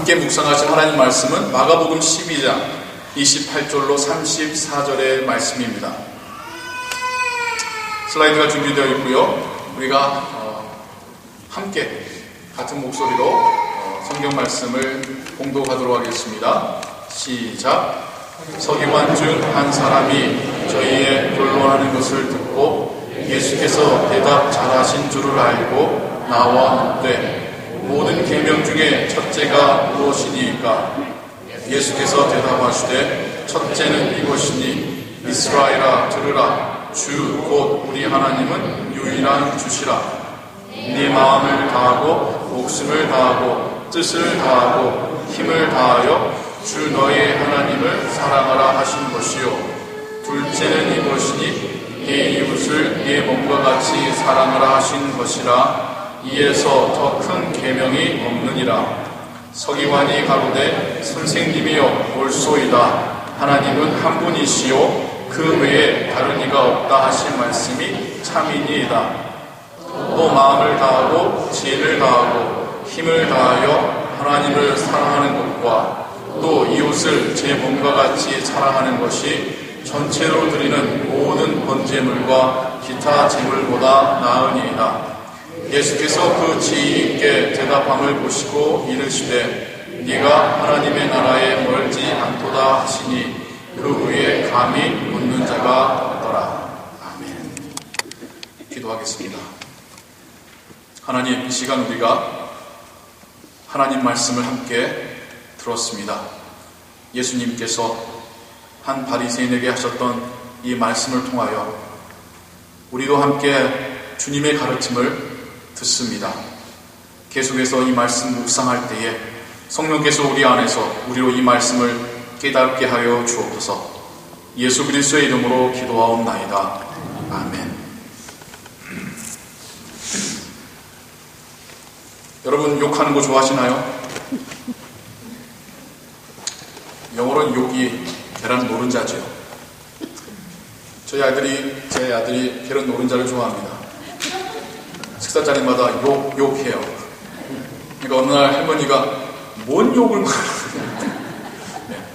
함께 묵상하실 하나님 말씀은 마가복음 12장 28절로 34절의 말씀입니다. 슬라이드가 준비되어 있고요. 우리가 함께 같은 목소리로 성경 말씀을 봉독하도록 하겠습니다. 시작. 서기관 중 한 사람이 저희의 변론하는 것을 듣고 예수께서 대답 잘하신 줄을 알고 나와 묻되 모든 계명 중에 첫째가 무엇이니까? 예수께서 대답하시되 첫째는 이것이니 이스라엘아 들으라. 주 곧 우리 하나님은 유일한 주시라. 네 마음을 다하고 목숨을 다하고 뜻을 다하고 힘을 다하여 주 너의 하나님을 사랑하라 하신 것이요. 둘째는 이것이니 네 이웃을 네 몸과 같이 사랑하라 하신 것이라. 이에서 더 큰 계명이 없느니라. 서기관이 가로되 선생님이여 옳소이다. 하나님은 한 분이시요 그 외에 다른 이가 없다 하신 말씀이 참이니이다. 또 마음을 다하고 지혜를 다하고 힘을 다하여 하나님을 사랑하는 것과 또 이웃을 제 몸과 같이 사랑하는 것이 전체로 드리는 모든 번제물과 기타 제물보다 나으니이다. 예수께서 그 지혜 있게 대답함을 보시고 이르시되 네가 하나님의 나라에 멀지 않도다 하시니 그 위에 감히 묻는 자가 없더라. 아멘. 기도하겠습니다. 하나님, 이 시간 우리가 하나님 말씀을 함께 들었습니다. 예수님께서 한 바리새인에게 하셨던 이 말씀을 통하여 우리도 함께 주님의 가르침을 듣습니다. 계속해서 이 말씀 묵상할 때에 성령께서 우리 안에서 우리로 이 말씀을 깨닫게 하여 주옵소서. 예수 그리스도의 이름으로 기도하옵나이다. 아멘. 여러분, 욕하는 거 좋아하시나요? 영어로는 욕이 계란 노른자죠. 제 아들이 계란 노른자를 좋아합니다. 식사 자리마다 욕해요. 그러니까 어느 날 할머니가 뭔 욕을 말하느냐.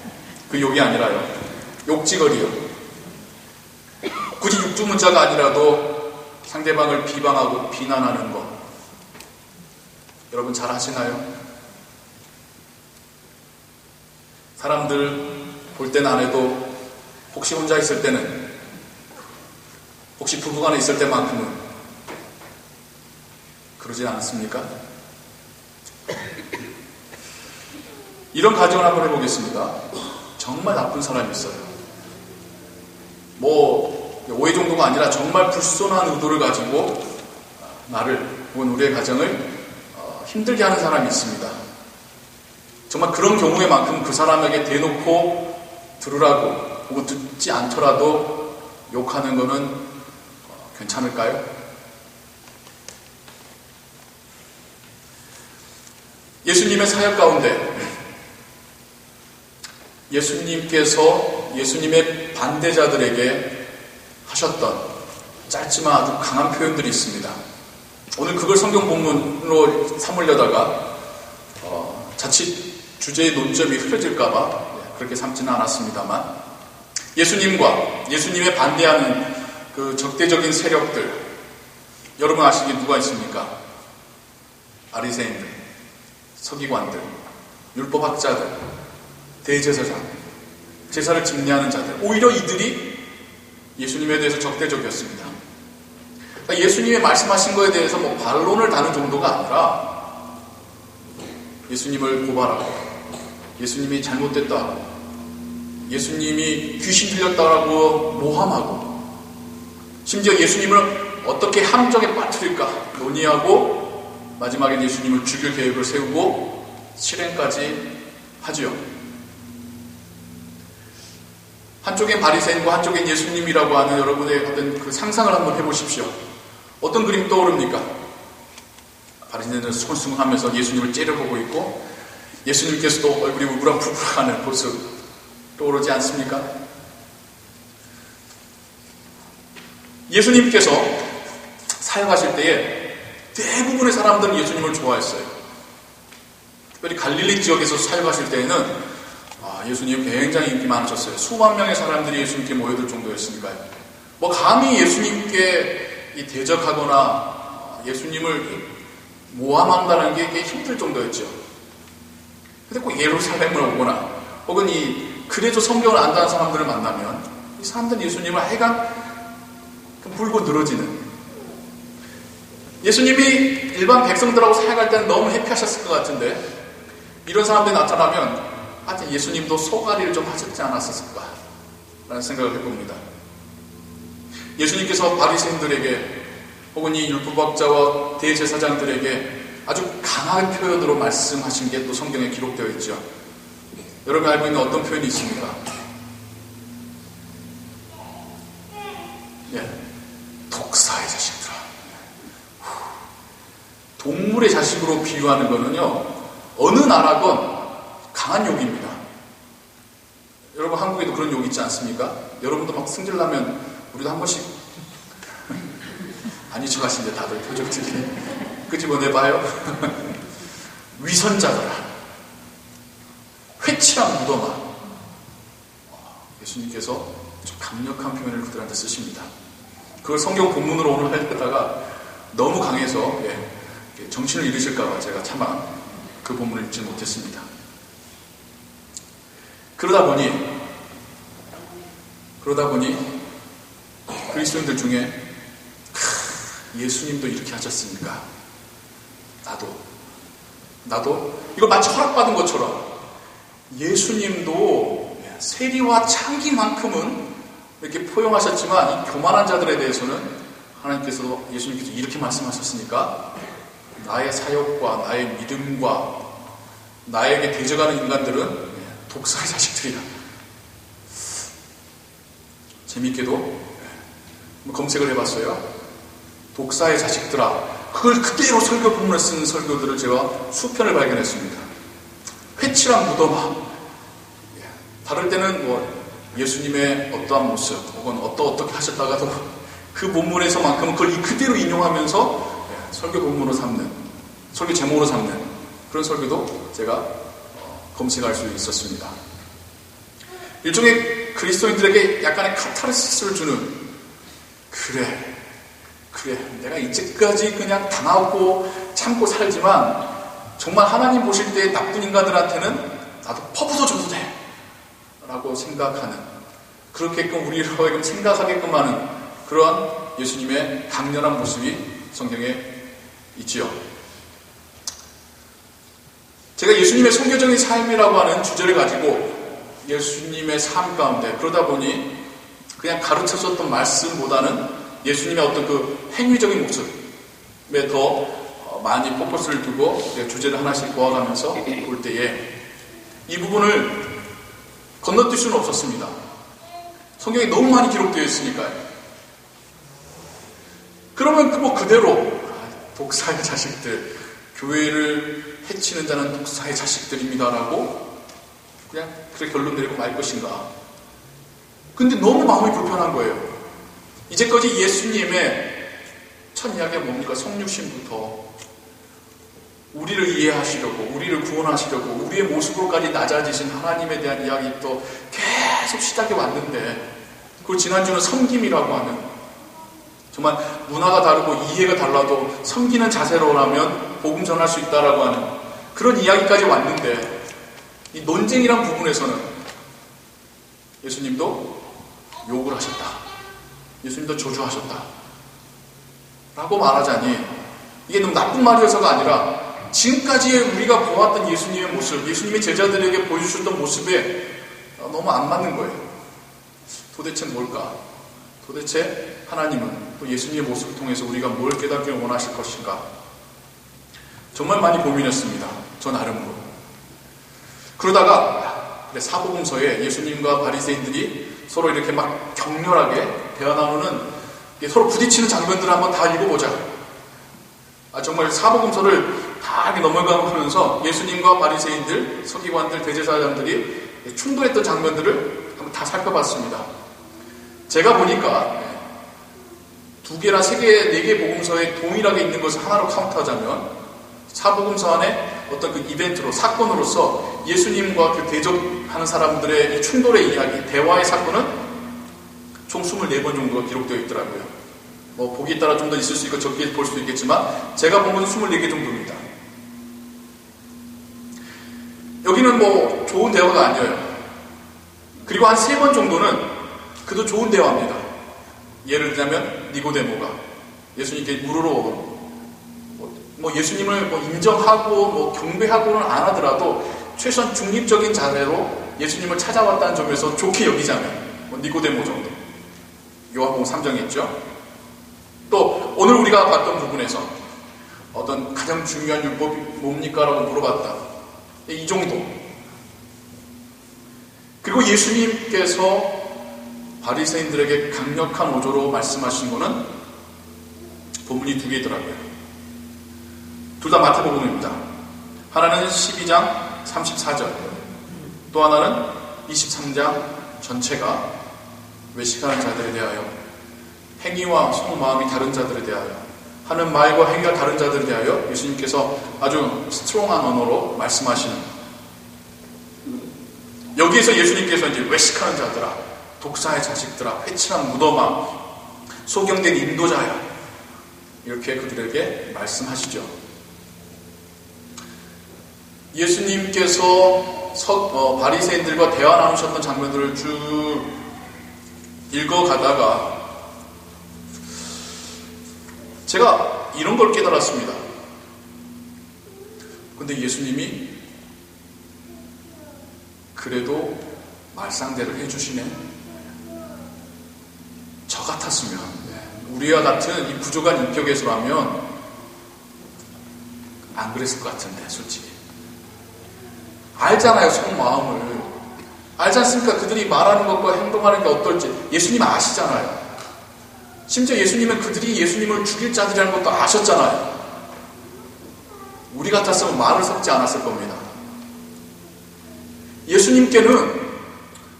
그 욕이 아니라요. 욕지거리요. 굳이 육두문자가 아니라도 상대방을 비방하고 비난하는 것. 여러분 잘 하시나요? 사람들 볼 때는 안 해도 혹시 혼자 있을 때는, 혹시 부부간에 있을 때만큼은 그러지 않습니까? 이런 가정을 한번 해보겠습니다. 정말 나쁜 사람이 있어요. 오해 정도가 아니라 정말 불손한 의도를 가지고 나를 혹은 우리의 가정을 힘들게 하는 사람이 있습니다. 정말 그런 경우에만큼 그 사람에게 대놓고 들으라고 혹은 듣지 않더라도 욕하는 거는 괜찮을까요? 예수님의 사역 가운데 예수님께서 예수님의 반대자들에게 하셨던 짧지만 아주 강한 표현들이 있습니다. 오늘 그걸 성경 본문으로 삼으려다가 자칫 주제의 논점이 흐려질까봐 그렇게 삼지는 않았습니다만, 예수님과 예수님의 반대하는 그 적대적인 세력들, 여러분 아시기에 누가 있습니까? 바리새인들, 서기관들, 율법학자들, 대제사장, 제사를 집례하는 자들, 오히려 이들이 예수님에 대해서 적대적이었습니다. 그러니까 예수님의 말씀하신 거에 대해서 반론을 다는 정도가 아니라 예수님을 고발하고 예수님이 잘못됐다고, 예수님이 귀신 들렸다라고 모함하고, 심지어 예수님을 어떻게 함정에 빠뜨릴까 논의하고 마지막에 예수님을 죽일 계획을 세우고 실행까지 하지요. 한쪽엔 바리새인과 한쪽엔 예수님이라고 하는 여러분의 어떤 그 상상을 한번 해보십시오. 어떤 그림 떠오릅니까? 바리새인은 수근수근하면서 예수님을 째려보고 있고, 예수님께서도 얼굴이 우물안푸물하는 모습 떠오르지 않습니까? 예수님께서 사역하실 때에 대부분의 사람들은 예수님을 좋아했어요. 특별히 갈릴리 지역에서 사역하실 때에는 예수님 굉장히 인기 많으셨어요. 수만 명의 사람들이 예수님께 모여들 정도였으니까요. 뭐 감히 예수님께 대적하거나 예수님을 모함한다는 게 힘들 정도였죠. 근데 꼭 예루살렘을 오거나 혹은 그래도 성경을 안다는 사람들을 만나면 이 사람들은 예수님을 하여간 물고 늘어지는, 예수님이 일반 백성들하고 사역할 때는 너무 해피하셨을 것 같은데 이런 사람들이 나타나면 예수님도 소가리를 좀 하셨지 않았을까 라는 생각을 해봅니다. 예수님께서 바리새인들에게 혹은 이 율법학자와 대제사장들에게 아주 강한 표현으로 말씀하신 게 또 성경에 기록되어 있죠. 여러분 알고 있는 어떤 표현이 있습니까? 독사의 자식들아. 동물의 자식으로 비유하는 거는요, 어느 나라건 강한 욕입니다. 여러분 한국에도 그런 욕 있지 않습니까? 여러분도 막 승질나면 우리도 한 번씩 아니 척하신데 다들 표정들이 끄집어내봐요. 위선자들아, 회칠한 무덤아. 예수님께서 좀 강력한 표현을 그들한테 쓰십니다. 그걸 성경 본문으로 오늘 하려다가 너무 강해서 정신을 잃으실까봐 제가 차마 그 본문을 읽지 못했습니다. 그러다 보니 그리스도인들 중에 예수님도 이렇게 하셨습니까? 나도 이거 마치 허락받은 것처럼 예수님도 세리와 창기만큼은 이렇게 포용하셨지만 이 교만한 자들에 대해서는 예수님께서 이렇게 말씀하셨으니까 나의 사역과 나의 믿음과 나에게 대적하는 인간들은 독사의 자식들이다. 재밌게도 검색을 해봤어요. 독사의 자식들아. 그걸 그대로 설교 본문에 쓴 설교들을 제가 수편을 발견했습니다. 회칠한 무덤아. 다를 때는 예수님의 어떠한 모습 혹은 어떻게 하셨다가도 그 본문에서만큼은 그걸 그대로 인용하면서 설교 본문으로 삼는, 설교 제목으로 삼는 그런 설교도 제가 검색할 수 있었습니다. 일종의 그리스도인들에게 약간의 카타르시스를 주는, 그래 내가 이제까지 그냥 당하고 참고 살지만 정말 하나님 보실 때 나쁜 인간들한테는 나도 퍼부어줘도 돼 라고 생각하는, 그렇게끔 우리를 하여금 생각하게끔 하는 그러한 예수님의 강렬한 모습이 성경에 있지요. 제가 예수님의 선교적인 삶이라고 하는 주제를 가지고 예수님의 삶 가운데, 그러다 보니 그냥 가르쳐줬던 말씀보다는 예수님의 어떤 그 행위적인 모습에 더 많이 포커스를 두고 주제를 하나씩 모아가면서 볼 때에 이 부분을 건너뛸 수는 없었습니다. 성경에 너무 많이 기록되어 있으니까요. 그러면 그대로 독사의 자식들, 교회를 해치는 자는 독사의 자식들입니다라고 그냥 그렇게 결론 내리고 말 것인가. 근데 너무 마음이 불편한 거예요. 이제까지 예수님의 첫 이야기가 뭡니까? 성육신부터 우리를 이해하시려고, 우리를 구원하시려고, 우리의 모습으로까지 낮아지신 하나님에 대한 이야기도 계속 시작해 왔는데, 그리고 지난주는 섬김이라고 하는, 정말 문화가 다르고 이해가 달라도 섬기는 자세로라면 복음 전할 수 있다라고 하는 그런 이야기까지 왔는데, 이 논쟁이란 부분에서는 예수님도 욕을 하셨다. 예수님도 저주하셨다. 라고 말하자니 이게 너무 나쁜 말이어서가 아니라 지금까지 우리가 보았던 예수님의 모습, 예수님의 제자들에게 보여주셨던 모습에 너무 안 맞는 거예요. 도대체 뭘까? 도대체 하나님은 또 예수님의 모습을 통해서 우리가 뭘 깨닫기를 원하실 것인가? 정말 많이 고민했습니다. 저 나름으로. 그러다가 사복음서에 예수님과 바리새인들이 서로 이렇게 막 격렬하게 대화 나누는, 서로 부딪히는 장면들을 한번 다 읽어보자. 정말 사복음서를 다 이렇게 넘어가면서 예수님과 바리새인들, 서기관들, 대제사장들이 충돌했던 장면들을 한번 다 살펴봤습니다. 제가 보니까 2개나 3개, 4개 복음서에 동일하게 있는 것을 하나로 카운트하자면 사복음서 안에 어떤 그 이벤트로, 사건으로서 예수님과 그 대적하는 사람들의 이 충돌의 이야기, 대화의 사건은 총 24번 정도가 기록되어 있더라고요. 뭐 보기에 따라 좀 더 있을 수 있고 적게 볼 수도 있겠지만 제가 본 것은 24개 정도입니다. 여기는 뭐 좋은 대화가 아니에요. 그리고 한 3번 정도는 그도 좋은 대화입니다. 예를 들자면 니고데모가 예수님께 물으러 뭐 예수님을 뭐 인정하고 뭐 경배하고는 안 하더라도 최소한 중립적인 자세로 예수님을 찾아왔다는 점에서 좋게 여기자면 뭐 니고데모 정도. 요한복음 3장에 있죠. 또 오늘 우리가 봤던 부분에서 어떤 가장 중요한 율법이 뭡니까? 라고 물어봤다. 이 정도. 그리고 예수님께서 바리새인들에게 강력한 어조로 말씀하신 것은 본문이 2개더라고요. 둘 다 마태복음입니다. 하나는 12장 34절, 또 하나는 23장 전체가 외식하는 자들에 대하여, 행위와 속마음이 다른 자들에 대하여, 하는 말과 행위가 다른 자들에 대하여 예수님께서 아주 스트롱한 언어로 말씀하시는, 여기에서 예수님께서 이제 외식하는 자들아, 독사의 자식들아, 회칠한 무덤아, 소경된 인도자야, 이렇게 그들에게 말씀하시죠. 예수님께서 바리새인들과 대화 나누셨던 장면들을 쭉 읽어가다가 제가 이런 걸 깨달았습니다. 근데 예수님이 그래도 말상대를 해주시네. 저 같았으면, 우리와 같은 이 부족한 인격에서라면 안 그랬을 것 같은데, 솔직히. 알잖아요, 속마음을. 알지 않습니까? 그들이 말하는 것과 행동하는 게 어떨지. 예수님 아시잖아요. 심지어 예수님은 그들이 예수님을 죽일 자들이라는 것도 아셨잖아요. 우리 같았으면 말을 섞지 않았을 겁니다. 예수님께는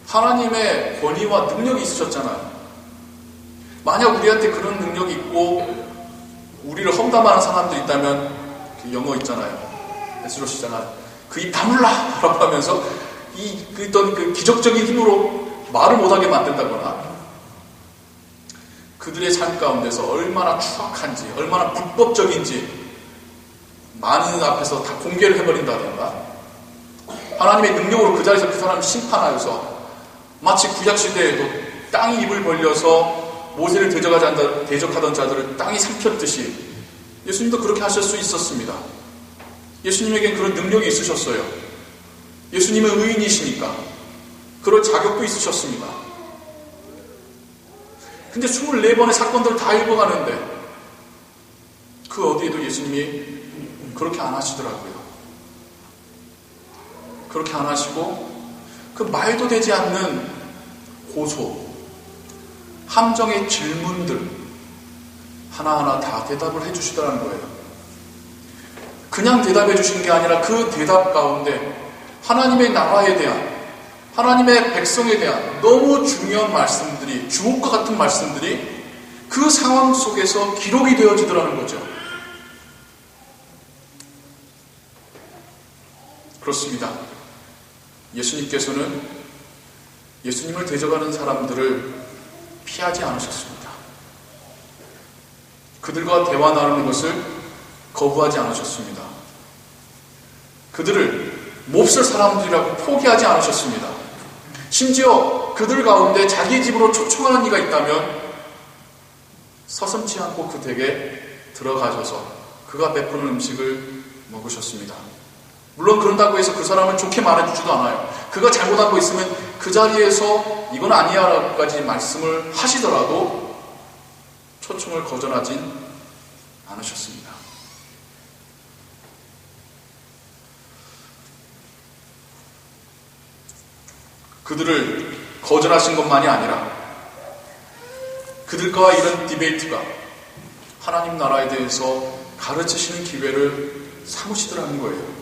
하나님의 권위와 능력이 있으셨잖아요. 만약 우리한테 그런 능력이 있고 우리를 험담하는 사람들이 있다면, 그 영어 있잖아요. 에스로시잖아요. 그 입 다물라! 라고 하면서 그 기적적인 힘으로 말을 못하게 만든다거나, 그들의 삶 가운데서 얼마나 추악한지, 얼마나 불법적인지 많은 앞에서 다 공개를 해버린다든가, 하나님의 능력으로 그 자리에서 그 사람을 심판하여서 마치 구약시대에도 땅이 입을 벌려서 모세를 대적하던 자들을 땅이 삼켰듯이 예수님도 그렇게 하실 수 있었습니다. 예수님에겐 그런 능력이 있으셨어요. 예수님은 의인이시니까 그럴 자격도 있으셨습니다. 근데 24번의 사건들을 다 읽어가는데 그 어디에도 예수님이 그렇게 안 하시더라고요. 그렇게 안 하시고 그 말도 되지 않는 고소, 함정의 질문들 하나하나 다 대답을 해주시더라는 거예요. 그냥 대답해 주신 게 아니라 그 대답 가운데 하나님의 나라에 대한, 하나님의 백성에 대한 너무 중요한 말씀들이, 주옥과 같은 말씀들이 그 상황 속에서 기록이 되어지더라는 거죠. 그렇습니다. 예수님께서는 예수님을 대적하는 사람들을 피하지 않으셨습니다. 그들과 대화 나누는 것을 거부하지 않으셨습니다. 그들을 몹쓸 사람들이라고 포기하지 않으셨습니다. 심지어 그들 가운데 자기 집으로 초청하는 이가 있다면 서슴지 않고 그 댁에 들어가셔서 그가 베푸는 음식을 먹으셨습니다. 물론 그런다고 해서 그 사람을 좋게 말해주지도 않아요. 그가 잘못한 거 있으면 그 자리에서 이건 아니야 라고까지 말씀을 하시더라도 초청을 거절하진 않으셨습니다. 그들을 거절하신 것만이 아니라 그들과 이런 디베이트가 하나님 나라에 대해서 가르치시는 기회를 삼으시더라는 거예요.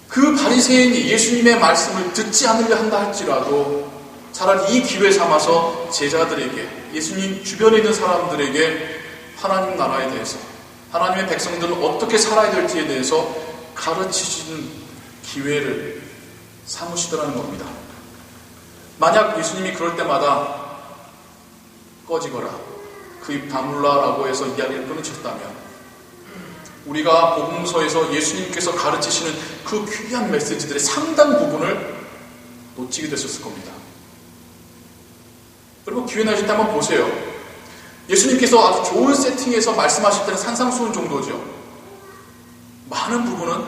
그 바리새인이 예수님의 말씀을 듣지 않으려 한다 할지라도 차라리 이 기회 삼아서 제자들에게, 예수님 주변에 있는 사람들에게 하나님 나라에 대해서, 하나님의 백성들은 어떻게 살아야 될지에 대해서 가르치시는 기회를 삼으시더라는 겁니다. 만약 예수님이 그럴 때마다 꺼지거라, 그 입 다물라라고 해서 이야기를 끊으셨다면 우리가 복음서에서 예수님께서 가르치시는 그 귀한 메시지들의 상당 부분을 놓치게 되셨을 겁니다. 여러분, 기회 나실 때 한번 보세요. 예수님께서 아주 좋은 세팅에서 말씀하실 때는 산상수훈 정도죠. 많은 부분은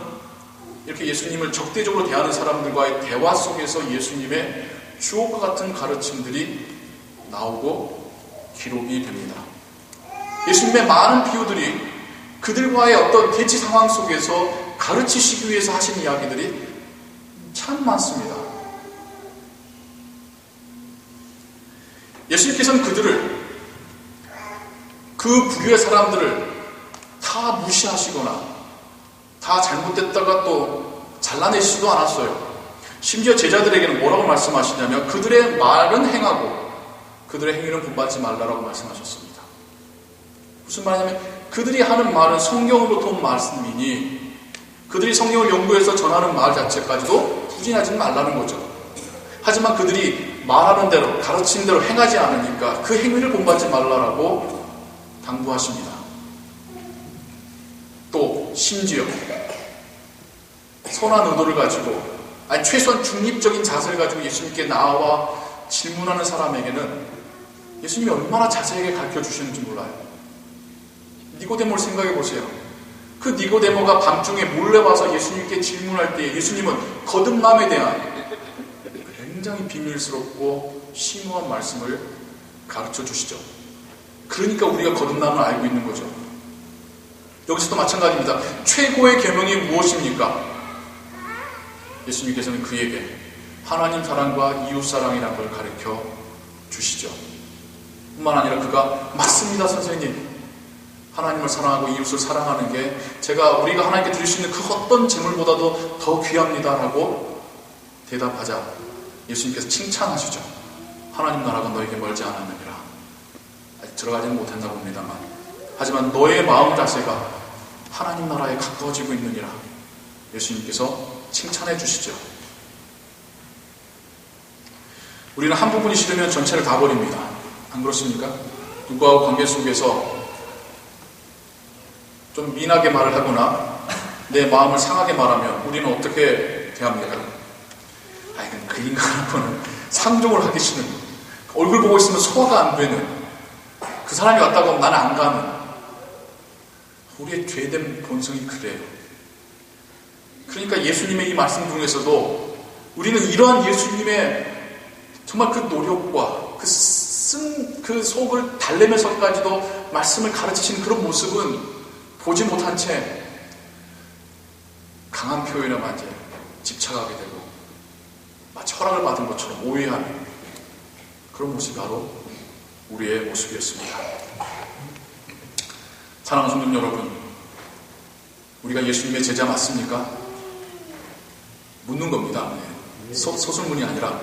이렇게 예수님을 적대적으로 대하는 사람들과의 대화 속에서 예수님의 주옥과 같은 가르침들이 나오고 기록이 됩니다. 예수님의 많은 비유들이 그들과의 어떤 대치 상황 속에서 가르치시기 위해서 하신 이야기들이 참 많습니다. 예수님께서는 그들을, 그 부류의 사람들을 다 무시하시거나 다 잘못됐다가 또 잘라내시지도 않았어요. 심지어 제자들에게는 뭐라고 말씀하시냐면 그들의 말은 행하고 그들의 행위는 본받지 말라라고 말씀하셨습니다. 무슨 말이냐면 그들이 하는 말은 성경으로부터 온 말씀이니 그들이 성경을 연구해서 전하는 말 자체까지도 부진하지 말라는 거죠. 하지만 그들이 말하는 대로, 가르치는 대로 행하지 않으니까 그 행위를 본받지 말라라고 당부하십니다. 또 심지어 선한 의도를 가지고, 아니 최소한 중립적인 자세를 가지고 예수님께 나와 질문하는 사람에게는 예수님이 얼마나 자세하게 가르쳐 주시는지 몰라요. 니고데모를 생각해 보세요. 그 니고데모가 밤중에 몰래 와서 예수님께 질문할 때 예수님은 거듭남에 대한 굉장히 비밀스럽고 심오한 말씀을 가르쳐 주시죠. 그러니까 우리가 거듭남을 알고 있는 거죠. 여기서도 마찬가지입니다. 최고의 계명이 무엇입니까? 예수님께서는 그에게 하나님 사랑과 이웃 사랑이라는 걸 가르쳐 주시죠. 뿐만 아니라 그가 맞습니다 선생님, 하나님을 사랑하고 이웃을 사랑하는 게 우리가 하나님께 드릴 수 있는 그 어떤 재물보다도 더 귀합니다라고 대답하자 예수님께서 칭찬하시죠. 하나님 나라가 너에게 멀지 않았느니라. 아직 들어가지는 못했나 봅니다만 하지만 너의 마음 자세가 하나님 나라에 가까워지고 있느니라 예수님께서 칭찬해 주시죠. 우리는 한 부분이 싫으면 전체를 다 버립니다. 안 그렇습니까? 누구하고 관계 속에서 좀 미나게 말을 하거나 내 마음을 상하게 말하면 우리는 어떻게 대합니까? 이건 그 인간하고는 상종을 하기 싫은, 얼굴 보고 있으면 소화가 안 되는, 그 사람이 왔다고 하면 나는 안 가는, 우리의 죄된 본성이 그래요. 그러니까 예수님의 이 말씀 중에서도 우리는 이러한 예수님의 정말 그 노력과 그 속을 달래면서까지도 말씀을 가르치시는 그런 모습은 보지 못한 채 강한 표현에 마치 집착하게 되고 마치 허락을 받은 것처럼 오해하는 그런 모습이 바로 우리의 모습이었습니다. 사랑하는 성도 여러분, 우리가 예수님의 제자 맞습니까? 묻는 겁니다. 서술문이 아니라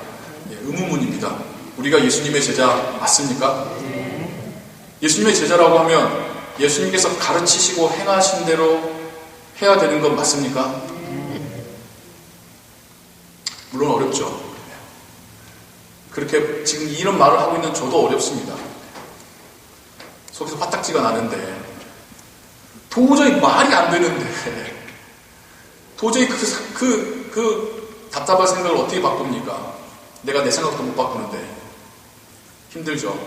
의문문입니다. 우리가 예수님의 제자 맞습니까? 예수님의 제자라고 하면 예수님께서 가르치시고 행하신 대로 해야 되는 건 맞습니까? 물론 어렵죠. 그렇게 지금 이런 말을 하고 있는 저도 어렵습니다. 속에서 화딱지가 나는데 도저히 말이 안 되는데 도저히 그 답답한 생각을 어떻게 바꿉니까? 내가 내 생각도 못 바꾸는데 힘들죠.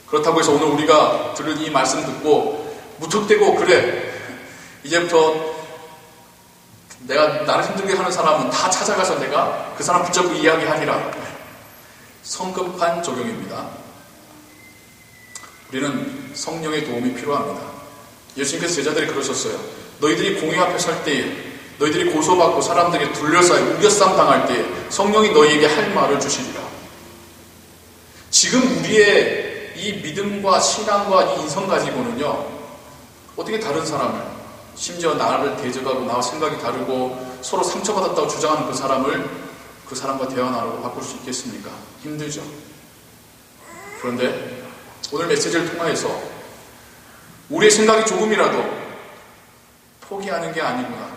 그렇다고 해서 오늘 우리가 들은 이 말씀 듣고 무턱대고 그래 이제부터 내가 나를 힘들게 하는 사람은 다 찾아가서 내가 그 사람 붙잡고 이야기하리라. 성급한 적용입니다. 우리는 성령의 도움이 필요합니다. 예수님께서 제자들이 그러셨어요. 너희들이 공회 앞에 설 때에, 너희들이 고소받고 사람들에게 둘러싸여 우겨싸움 당할 때에 성령이 너희에게 할 말을 주시리라. 지금 우리의 이 믿음과 신앙과 이 인성 가지고는요, 어떻게 다른 사람을, 심지어 나를 대적하고 나와 생각이 다르고 서로 상처받았다고 주장하는 그 사람을 그 사람과 대화 나누고 바꿀 수 있겠습니까? 힘들죠. 그런데 오늘 메시지를 통하여서 우리의 생각이 조금이라도 포기하는 게 아니구나,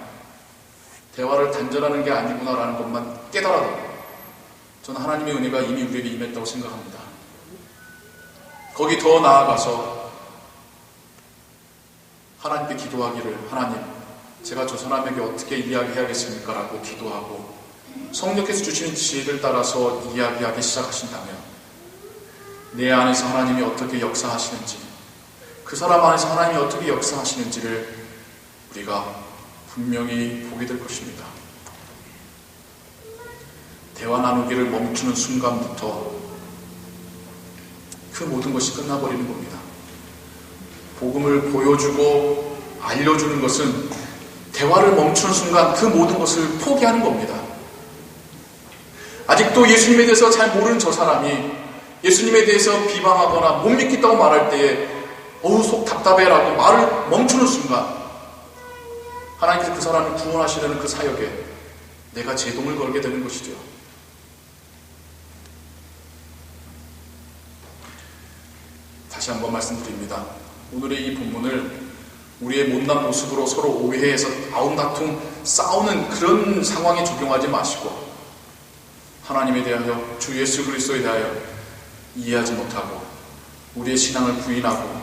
대화를 단절하는 게 아니구나라는 것만 깨달아도 저는 하나님의 은혜가 이미 우리에게 임했다고 생각합니다. 거기 더 나아가서 하나님께 기도하기를, 하나님, 제가 저 사람에게 어떻게 이야기해야겠습니까? 라고 기도하고 성령께서 주시는 지혜를 따라서 이야기하기 시작하신다면 내 안에서 하나님이 어떻게 역사하시는지, 그 사람 안에서 하나님이 어떻게 역사하시는지를 우리가 분명히 보게 될 것입니다. 대화 나누기를 멈추는 순간부터 그 모든 것이 끝나버리는 겁니다. 복음을 보여주고 알려주는 것은 대화를 멈추는 순간 그 모든 것을 포기하는 겁니다. 아직도 예수님에 대해서 잘 모르는 저 사람이 예수님에 대해서 비방하거나 못 믿겠다고 말할 때에 어우 속 답답해라고 말을 멈추는 순간 하나님께서 그 사람을 구원하시려는 그 사역에 내가 제동을 걸게 되는 것이죠. 다시 한번 말씀드립니다. 오늘의 이 본문을 우리의 못난 모습으로 서로 오해해서 아웅다툼 싸우는 그런 상황에 적용하지 마시고 하나님에 대하여 주 예수 그리스도에 대하여 이해하지 못하고 우리의 신앙을 부인하고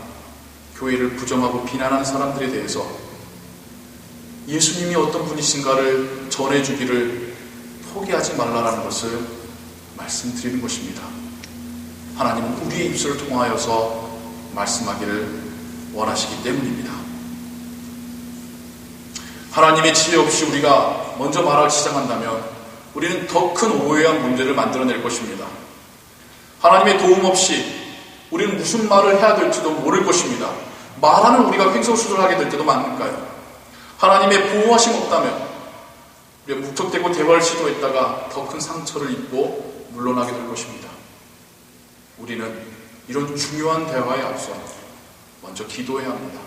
교회를 부정하고 비난하는 사람들에 대해서 예수님이 어떤 분이신가를 전해주기를 포기하지 말라라는 것을 말씀드리는 것입니다. 하나님은 우리의 입술을 통하여서 말씀하기를 원하시기 때문입니다. 하나님의 지혜 없이 우리가 먼저 말하기 시작한다면 우리는 더 큰 오해한 문제를 만들어낼 것입니다. 하나님의 도움 없이 우리는 무슨 말을 해야 될지도 모를 것입니다. 말하는 우리가 횡설수설하게 될 때도 많을까요? 하나님의 보호하심 없다면 우리가 무턱대고 대화를 시도했다가 더 큰 상처를 입고 물러나게 될 것입니다. 우리는 이런 중요한 대화에 앞서 먼저 기도해야 합니다.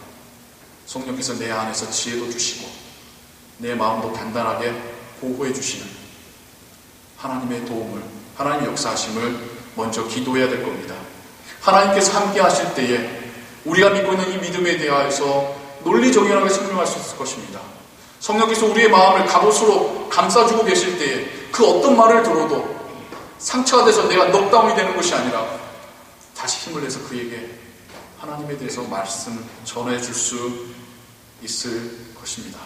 성령께서 내 안에서 지혜도 주시고 내 마음도 단단하게 보호해 주시는 하나님의 도움을, 하나님의 역사하심을 먼저 기도해야 될 겁니다. 하나님께서 함께 하실 때에 우리가 믿고 있는 이 믿음에 대하여서 논리정연하게 설명할 수 있을 것입니다. 성령께서 우리의 마음을 갑옷으로 감싸주고 계실 때에 그 어떤 말을 들어도 상처가 돼서 내가 넉다운이 되는 것이 아니라 다시 힘을 내서 그에게 하나님에 대해서 말씀 전해줄 수 있을 것입니다.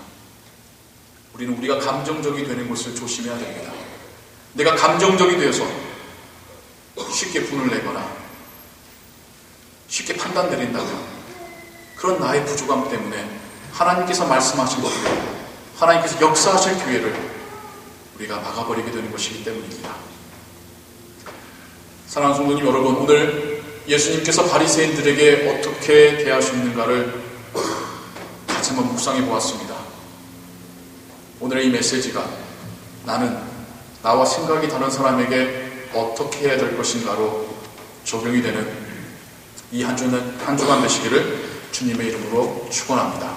우리는 우리가 감정적이 되는 것을 조심해야 됩니다. 내가 감정적이 되어서 쉽게 분을 내거나 쉽게 판단 내린다면 그런 나의 부족함 때문에 하나님께서 말씀하신 것을, 하나님께서 역사하실 기회를 우리가 막아버리게 되는 것이기 때문입니다. 사랑하는 성도님 여러분, 오늘 예수님께서 바리새인들에게 어떻게 대하셨는가를 같이 한번 묵상해 보았습니다. 오늘의 이 메시지가 나는 나와 생각이 다른 사람에게 어떻게 해야 될 것인가로 적용이 되는 이 한 주간 되시기를 주님의 이름으로 축원합니다.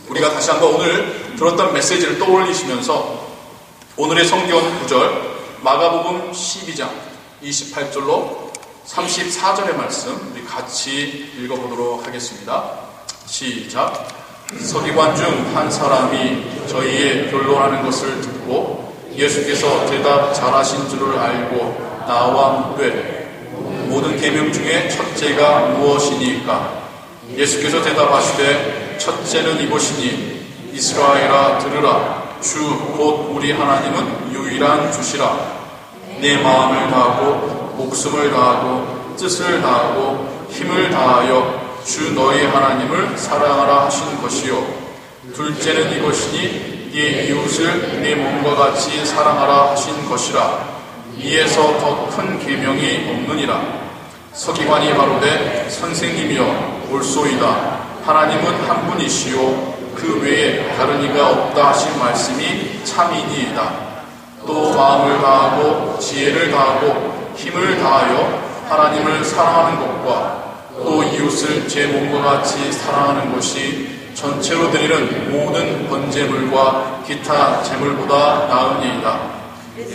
우리가 다시 한번 오늘 들었던 메시지를 떠올리시면서 오늘의 성경 구절 마가복음 12장 28절로 34절의 말씀 우리 같이 읽어보도록 하겠습니다. 시작. 서기관 중 한 사람이 저희의 변론하는 것을 듣고 예수께서 대답 잘하신 줄을 알고 나와 묻되 모든 계명 중에 첫째가 무엇이니까? 예수께서 대답하시되 첫째는 이것이니 이스라엘아 들으라. 주 곧 우리 하나님은 유일한 주시라. 내 마음을 다하고 목숨을 다하고 뜻을 다하고 힘을 다하여 주 너희 하나님을 사랑하라 하신 것이요. 둘째는 이것이니 네 이웃을 네 몸과 같이 사랑하라 하신 것이라. 이에서 더 큰 계명이 없느니라. 서기관이 바로되 선생님이여 옳소이다. 하나님은 한 분이시요 그 외에 다른 이가 없다 하신 말씀이 참이니이다. 또 마음을 다하고 지혜를 다하고 힘을 다하여 하나님을 사랑하는 것과 또 이웃을 제 몸과 같이 사랑하는 것이 전체로 드리는 모든 번제물과 기타 제물보다 나으니이다.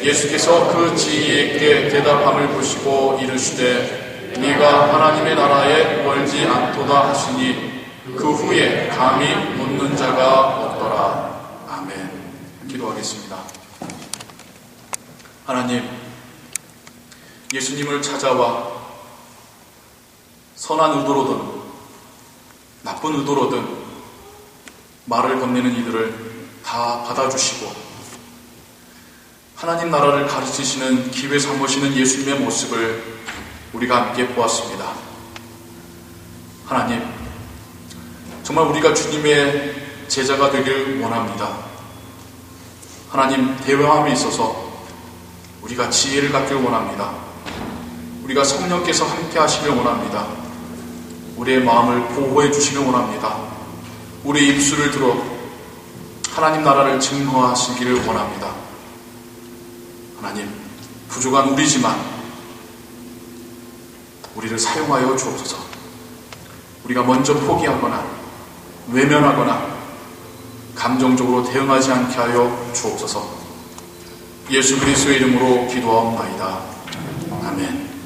예수께서 그 지혜에게 대답함을 보시고 이르시되 네가 하나님의 나라에 멀지 않도다 하시니 그 후에 감히 묻는 자가 없더라. 아멘. 기도하겠습니다. 하나님, 예수님을 찾아와 선한 의도로든 나쁜 의도로든 말을 건네는 이들을 다 받아주시고 하나님 나라를 가르치시는 기회 삼으시는 예수님의 모습을 우리가 함께 보았습니다. 하나님, 정말 우리가 주님의 제자가 되길 원합니다. 하나님, 대화함에 있어서 우리가 지혜를 갖길 원합니다. 우리가 성령께서 함께 하시길 원합니다. 우리의 마음을 보호해 주시길 원합니다. 우리의 입술을 들어 하나님 나라를 증거하시기를 원합니다. 하나님, 부족한 우리지만 우리를 사용하여 주옵소서. 우리가 먼저 포기하거나 외면하거나 감정적으로 대응하지 않게 하여 주옵소서. 예수 그리스도의 이름으로 기도하옵나이다. 아멘.